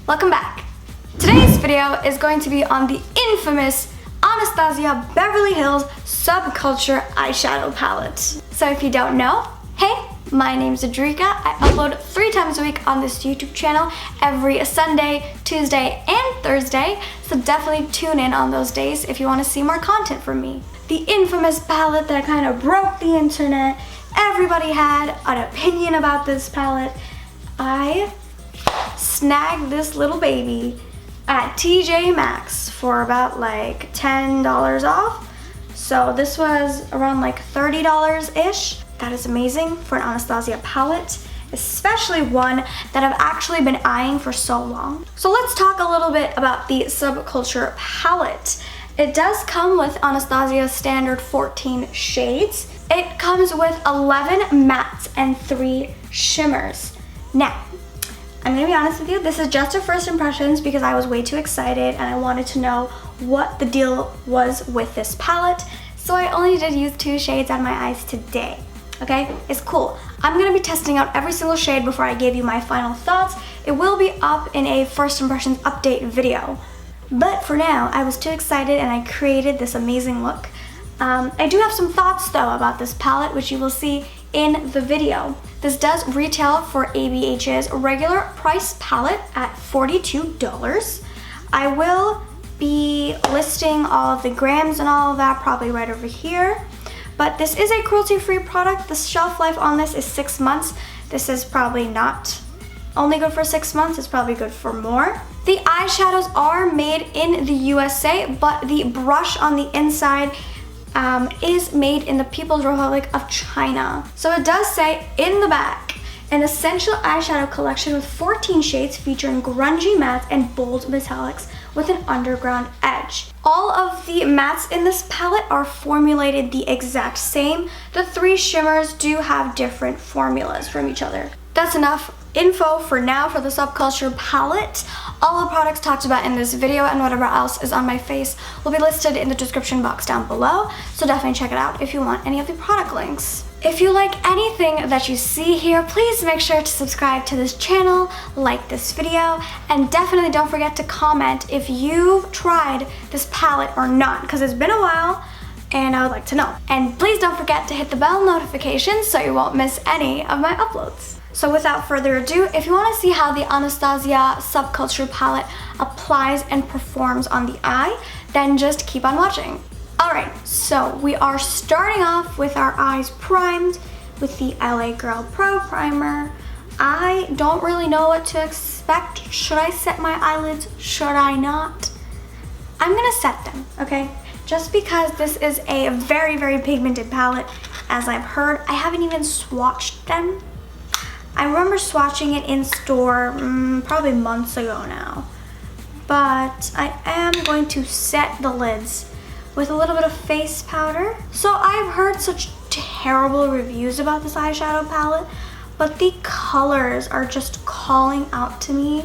Welcome back. Today's video is going to be on the infamous Anastasia Beverly Hills Subculture eyeshadow palette. So if you don't know, hey, my name's Adrika. I upload 3 times a week on this YouTube channel every Sunday, Tuesday, and Thursday. So definitely tune in on those days if you want to see more content from me. The infamous palette that kind of broke the internet. Everybody had an opinion about this palette. I snagged this little baby at TJ Maxx for about like $10 off. So this was around like $30-ish. That is amazing for an Anastasia palette, especially one that I've actually been eyeing for so long. So let's talk a little bit about the Subculture palette. It does come with Anastasia's standard 14 shades. It comes with 11 mattes and 3 shimmers. Now, I'm gonna be honest with you, this is just a first impressions because I was way too excited and I wanted to know what the deal was with this palette. So I only did use 2 shades on my eyes today. Okay, it's cool. I'm gonna be testing out every single shade before I give you my final thoughts. It will be up in a first impressions update video. But for now, I was too excited and I created this amazing look. I do have some thoughts though about this palette, which you will see in the video. This does retail for ABH's regular price palette at $42. I will be listing all of the grams and all of that probably right over here. But this is a cruelty-free product. The shelf life on this is 6 months. This is probably not only good for 6 months, it's probably good for more. The eyeshadows are made in the USA, but the brush on the inside is made in the People's Republic of China. So it does say in the back, an essential eyeshadow collection with 14 shades featuring grungy mattes and bold metallics with an underground edge. All of the mattes in this palette are formulated the exact same. The 3 shimmers do have different formulas from each other. That's enough info for now for the Subculture palette. All the products talked about in this video and whatever else is on my face will be listed in the description box down below, so definitely check it out if you want any of the product links. If you like anything that you see here, please make sure to subscribe to this channel, like this video, and definitely don't forget to comment if you've tried this palette or not, because it's been a while and I would like to know. And please don't forget to hit the bell notification so you won't miss any of my uploads. So without further ado, if you want to see how the Anastasia Subculture palette applies and performs on the eye, then just keep on watching. Alright, so we are starting off with our eyes primed with the LA Girl Pro Primer. I don't really know what to expect. Should I set my eyelids? Should I not? I'm gonna set them, okay? Just because this is a very, very pigmented palette, as I've heard. I haven't even swatched them. I remember swatching it in store probably months ago now. But I am going to set the lids with a little bit of face powder. So I've heard such terrible reviews about this eyeshadow palette, but the colors are just calling out to me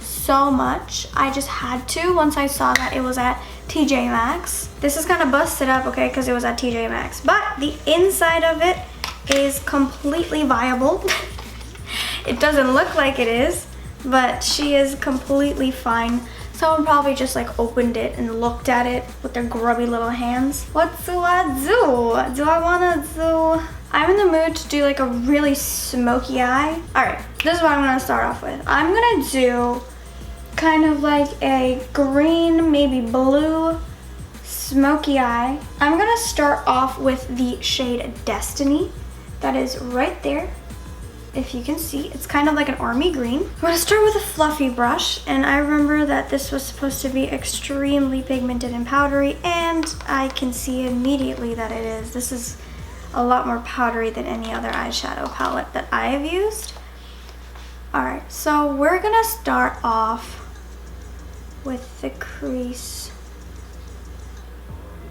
so much. I just had to once I saw that it was at TJ Maxx. This is kind of busted up, okay, because it was at TJ Maxx. But the inside of it is completely viable. It doesn't look like it is, but she is completely fine. Someone probably just like opened it and looked at it with their grubby little hands. What do I do? Do I wanna do? I'm in the mood to do like a really smoky eye. All right, this is what I'm gonna start off with. I'm gonna do kind of like a green, maybe blue, smoky eye. I'm gonna start off with the shade Destiny. That is right there. If you can see, it's kind of like an army green. I'm gonna start with a fluffy brush, and I remember that this was supposed to be extremely pigmented and powdery, and I can see immediately that it is. This is a lot more powdery than any other eyeshadow palette that I have used. All right, so we're gonna start off with the crease.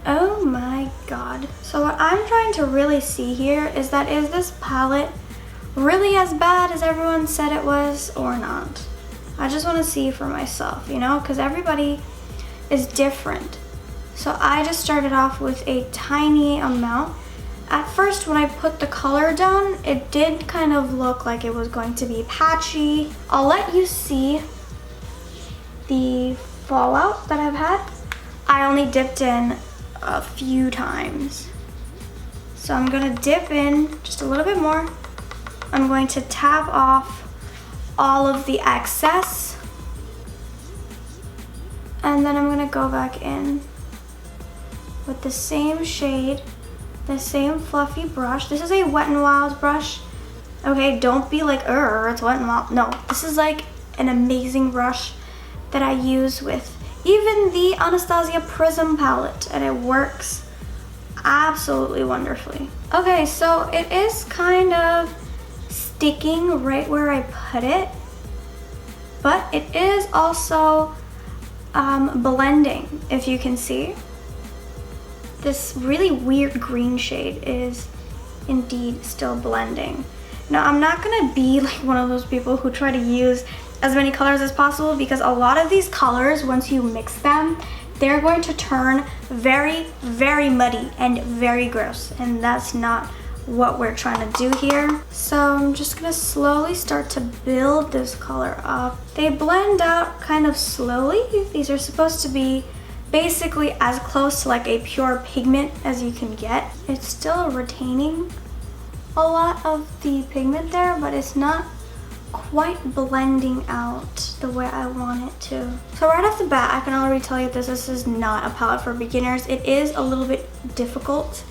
Oh my God. So what I'm trying to really see here is that is this palette really as bad as everyone said it was or not? I just want to see for myself, you know, because everybody is different. So I just started off with a tiny amount. At first, when I put the color down, it did kind of look like it was going to be patchy. I'll let you see the fallout that I've had. I only dipped in a few times. So I'm gonna dip in just a little bit more. I'm going to tap off all of the excess. And then I'm gonna go back in with the same shade, the same fluffy brush. This is a Wet n Wild brush. Okay, don't be like, it's Wet n Wild. No, this is like an amazing brush that I use with even the Anastasia Prism palette, and it works absolutely wonderfully. Okay, so it is kind of sticking right where I put it, but it is also blending, if you can see. This really weird green shade is indeed still blending. Now, I'm not gonna be like one of those people who try to use as many colors as possible, because a lot of these colors, once you mix them, they're going to turn very, very muddy and very gross, and that's not what we're trying to do here. So I'm just gonna slowly start to build this color up. They blend out kind of slowly. These are supposed to be basically as close to like a pure pigment as you can get. It's still retaining a lot of the pigment there, but it's not quite blending out the way I want it to. So right off the bat, I can already tell you this is not a palette for beginners. It is a little bit difficult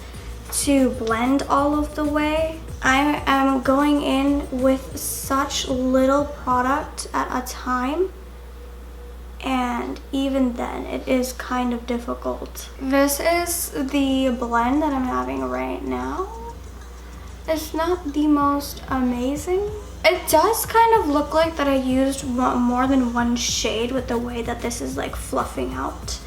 to blend all of the way. I am going in with such little product at a time, and even then it is kind of difficult. This is the blend that I'm having right now. It's not the most amazing. It does kind of look like that I used more than one shade with the way that this is like fluffing out.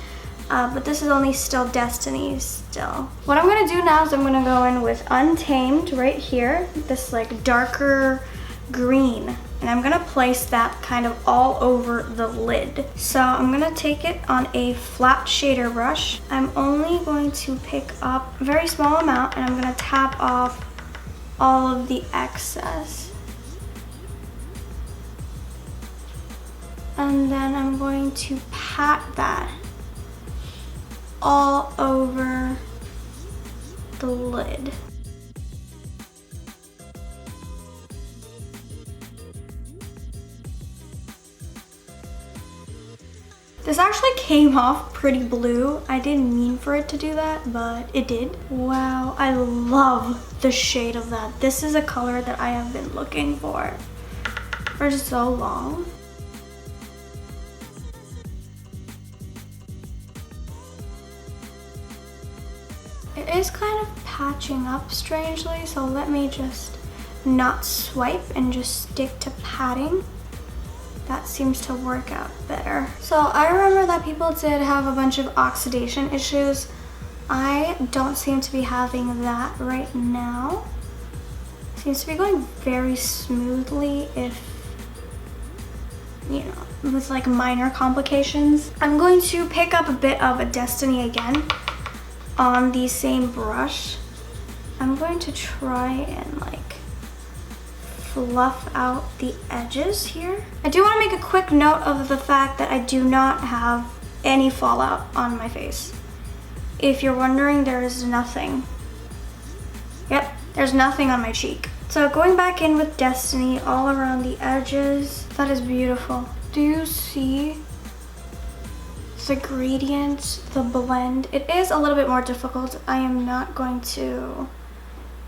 But this is only still Destiny still. What I'm gonna do now is I'm gonna go in with Untamed right here, this like darker green. And I'm gonna place that kind of all over the lid. So I'm gonna take it on a flat shader brush. I'm only going to pick up a very small amount, and I'm gonna tap off all of the excess. And then I'm going to pat that all over the lid. This actually came off pretty blue. I didn't mean for it to do that, but it did. Wow, I love the shade of that. This is a color that I have been looking for so long. It is kind of patching up strangely, so let me just not swipe and just stick to patting. That seems to work out better. So I remember that people did have a bunch of oxidation issues. I don't seem to be having that right now. Seems to be going very smoothly, if, you know, with like minor complications. I'm going to pick up a bit of a Destiny again on the same brush. I'm going to try and like fluff out the edges here. I do want to make a quick note of the fact that I do not have any fallout on my face. If you're wondering, there is nothing. Yep, there's nothing on my cheek. So going back in with Destiny all around the edges, that is beautiful. Do you see the gradient, the blend? It is a little bit more difficult. I am not going to,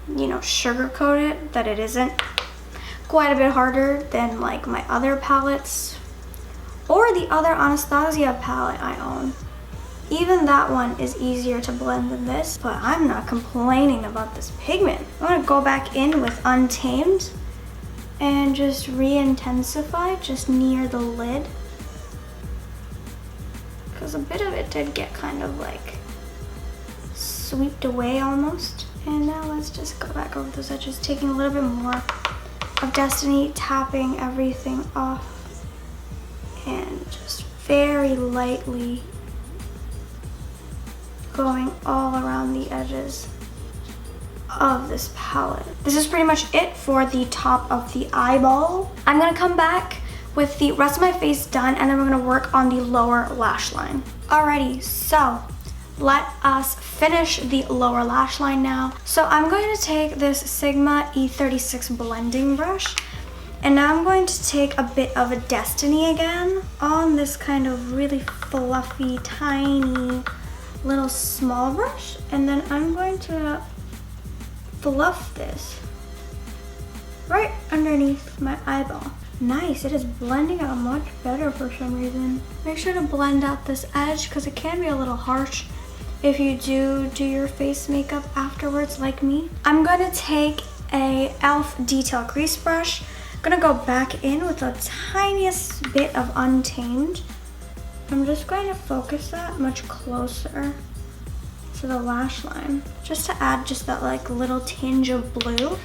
you know, sugarcoat it, that it isn't quite a bit harder than like my other palettes or the other Anastasia palette I own. Even that one is easier to blend than this, but I'm not complaining about this pigment. I'm gonna go back in with Untamed and just re-intensify just near the lid, because a bit of it did get kind of like swept away almost. And now let's just go back over those edges, taking a little bit more of Destiny, tapping everything off and just very lightly going all around the edges of this palette. This is pretty much it for the top of the eyeball. I'm gonna come back with the rest of my face done, and then we're gonna work on the lower lash line. Alrighty, so let us finish the lower lash line now. So I'm going to take this Sigma E36 blending brush, and now I'm going to take a bit of a Destiny again on this kind of really fluffy, tiny, little small brush, and then I'm going to fluff this right underneath my eyeball. Nice, it is blending out much better for some reason. Make sure to blend out this edge because it can be a little harsh if you do your face makeup afterwards like me. I'm gonna take a e.l.f. detail crease brush. I'm gonna go back in with the tiniest bit of Untamed. I'm just going to focus that much closer to the lash line, just to add just that like little tinge of blue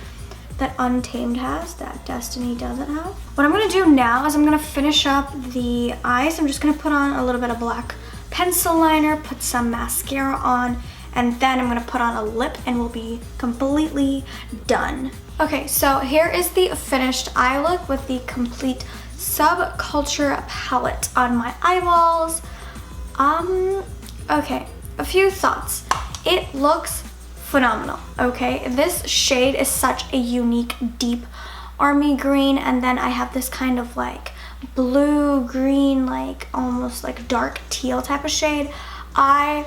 that Untamed has, that Destiny doesn't have. What I'm gonna do now is I'm gonna finish up the eyes. I'm just gonna put on a little bit of black pencil liner, put some mascara on, and then I'm gonna put on a lip and we'll be completely done. Okay, so here is the finished eye look with the complete Subculture palette on my eyeballs. Okay, a few thoughts. It looks phenomenal, okay? This shade is such a unique, deep army green, and then I have this kind of like blue, green, like almost like dark teal type of shade. I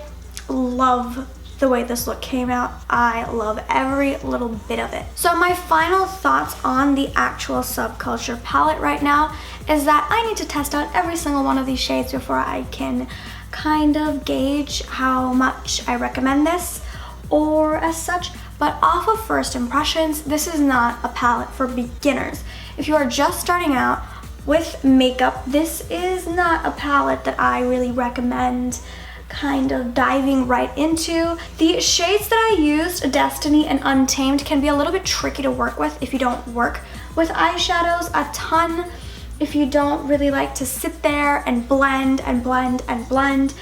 love the way this look came out. I love every little bit of it. So my final thoughts on the actual Subculture palette right now is that I need to test out every single one of these shades before I can kind of gauge how much I recommend this or as such. But off of first impressions, this is not a palette for beginners. If you are just starting out with makeup, this is not a palette that I really recommend kind of diving right into. The shades that I used, Destiny and Untamed, can be a little bit tricky to work with if you don't work with eyeshadows a ton, if you don't really like to sit there and blend and blend and blend.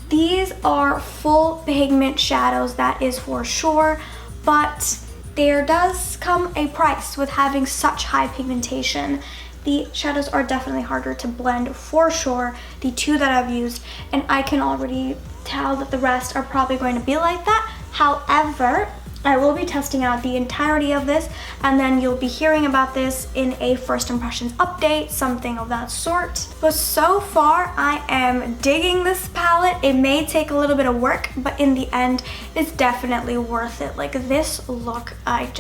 These are full pigment shadows, that is for sure, but there does come a price with having such high pigmentation. The shadows are definitely harder to blend for sure, the two that I've used, and I can already tell that the rest are probably going to be like that. However, I will be testing out the entirety of this, and then you'll be hearing about this in a first impressions update, something of that sort. But so far, I am digging this palette. It may take a little bit of work, but in the end, it's definitely worth it. Like this look, I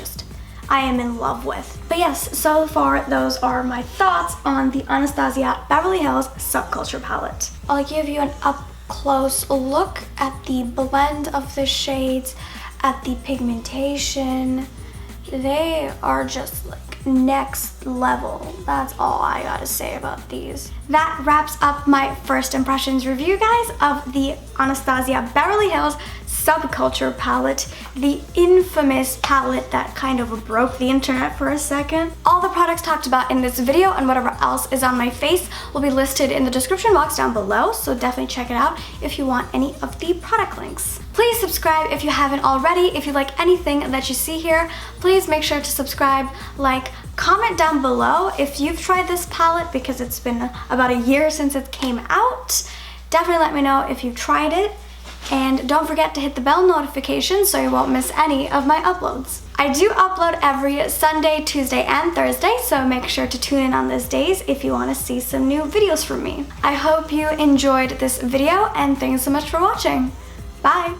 am in love with. But yes, so far those are my thoughts on the Anastasia Beverly Hills Subculture palette. I'll give you an up close look at the blend of the shades, at the pigmentation. They are just like next level. That's all I gotta say about these. That wraps up my first impressions review, guys, of the Anastasia Beverly Hills Subculture palette, the infamous palette that kind of broke the internet for a second. All the products talked about in this video and whatever else is on my face will be listed in the description box down below, so definitely check it out if you want any of the product links. Please subscribe if you haven't already. If you like anything that you see here, please make sure to subscribe, like, comment down below if you've tried this palette, because it's been about a year since it came out. Definitely let me know if you've tried it. And don't forget to hit the bell notification so you won't miss any of my uploads. I do upload every Sunday, Tuesday, and Thursday, so make sure to tune in on those days if you want to see some new videos from me. I hope you enjoyed this video, and thanks so much for watching. Bye!